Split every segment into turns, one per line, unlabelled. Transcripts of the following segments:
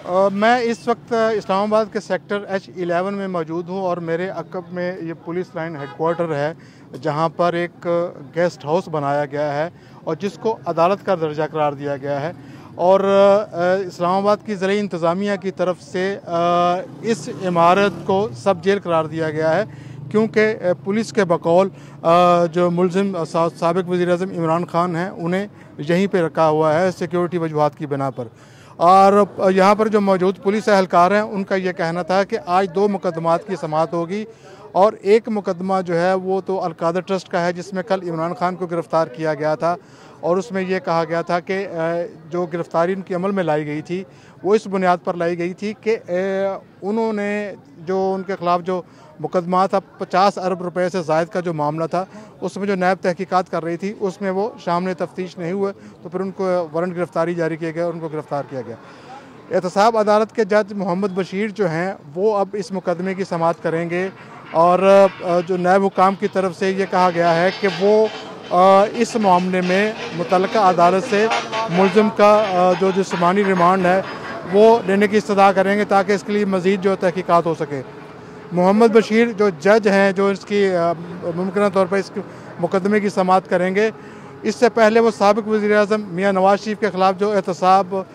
मैं इस वक्त इस्लामाबाद के सेक्टर H11 में मौजूद हूँ और मेरे अक़ब में ये पुलिस लाइन हेडक्वार्टर है जहाँ पर एक गेस्ट हाउस बनाया गया है और जिसको अदालत का दर्जा करार दिया गया है। और इस्लामाबाद की ज़िला इंतज़ामिया की तरफ से इस इमारत को सब जेल करार दिया गया है, क्योंकि पुलिस के बकौल जो मुलजिम साबिक़ वज़ीर-ए-आज़म इमरान खान हैं उन्हें यहीं पे रखा हुआ है सिक्योरिटी वजूहात की बिना पर। और यहाँ पर जो मौजूद पुलिस एहलकार हैं उनका ये कहना था कि आज 2 मुकदमात की समाअत होगी और एक मुकदमा जो है वो तो अल-कादर ट्रस्ट का है, जिसमें कल इमरान खान को गिरफ़्तार किया गया था और उसमें ये कहा गया था कि जो गिरफ़्तारी उनकी अमल में लाई गई थी वो इस बुनियाद पर लाई गई थी कि उन्होंने जो उनके ख़िलाफ़ जो मुकदमा था 50 अरब रुपए से ज़ायद का जो मामला था, उसमें जो नैब तहकीकात कर रही थी उसमें वो शामिल तफ्तीश नहीं हुए, तो फिर उनको वारंट गिरफ़्तारी जारी किया गया और उनको गिरफ़्तार किया गया। एहतसाब अदालत के जज मोहम्मद बशीर जो हैं वो अब इस मुकदमे की समाअत करेंगे और जो नैब हुकाम की तरफ से ये कहा गया है कि वो इस मामले में मुतल्लिका अदालत से मुलज़िम का जो जिस्मानी रिमांड है वो लेने की इस्तदा करेंगे ताकि इसके लिए मज़ीद जो तहकीकात हो सके। मोहम्मद बशीर जो जज हैं जो इसकी मुमकिन तौर पर इस मुकदमे की समाअत करेंगे, इससे पहले वो साबिक़ वज़ीर-ए-आज़म मियां नवाज़ शरीफ के ख़िलाफ़ जो एहतसाब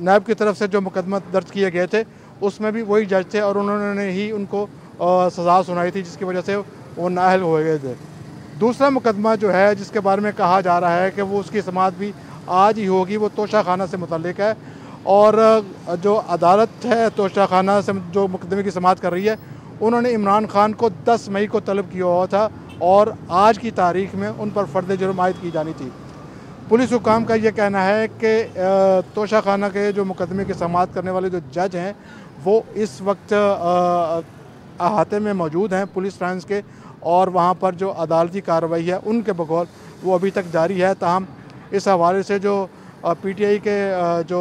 नैब की तरफ से जो मुकदमा दर्ज किए गए थे उसमें भी वही जज थे और उन्होंने ही उनको सज़ा सुनाई थी, जिसकी वजह से वो नाअहल हो गए थे। दूसरा मुकदमा जो है जिसके बारे में कहा जा रहा है कि वो उसकी समाअत भी आज ही होगी, वो तोशा खाना से मुतल्लिक है और जो अदालत है तोशा खाना से जो मुकदमे की समाअत कर रही है उन्होंने इमरान खान को 10 मई को तलब किया हुआ था और आज की तारीख़ में उन पर फ़र्द जुर्म आयद की जानी थी। पुलिस हुकाम का ये कहना है कि तोशा खाना के जो मुकदमे की समाअत करने वाले जो जज हैं वो इस वक्त अहाते में मौजूद हैं पुलिस लाइन्स के, और वहाँ पर जो अदालती कार्रवाई है उनके बकौल वो अभी तक जारी है। ताहम इस हवाले से जो PTI के जो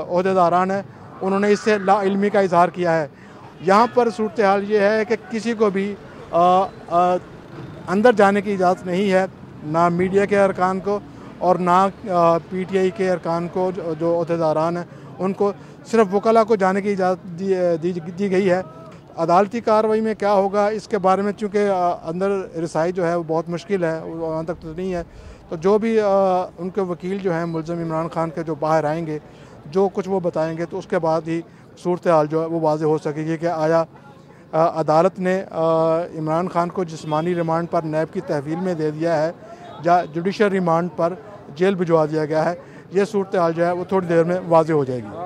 ओहदेदारान हैं उन्होंने इससे लाइल्मी का इजहार किया है। यहाँ पर सूरत हाल ये है कि किसी को भी अंदर जाने की इजाज़त नहीं है, ना मीडिया के अरकान को और ना PTI के अरकान को। जो ओहदेदारान हैं उनको सिर्फ वकला को जाने की इजाज़त दी गई है। अदालती कार्रवाई में क्या होगा इसके बारे में, चूँकि अंदर रिसाई जो है वो बहुत मुश्किल है, वहाँ तक तो नहीं है, तो जो भी उनके वकील जो हैं मुलज़िम इमरान खान के जो बाहर आएंगे जो कुछ वो बताएंगे तो उसके बाद ही सूरत हाल जो है वो वाज़ेह हो सकेगी कि आया अदालत ने इमरान खान को जिस्मानी रिमांड पर नैब की तहवील में दे दिया है या जुडिशल रिमांड पर जेल भिजवा दिया गया है। ये सूरत हाल जो है वो थोड़ी देर में वाज़ेह हो जाएगी।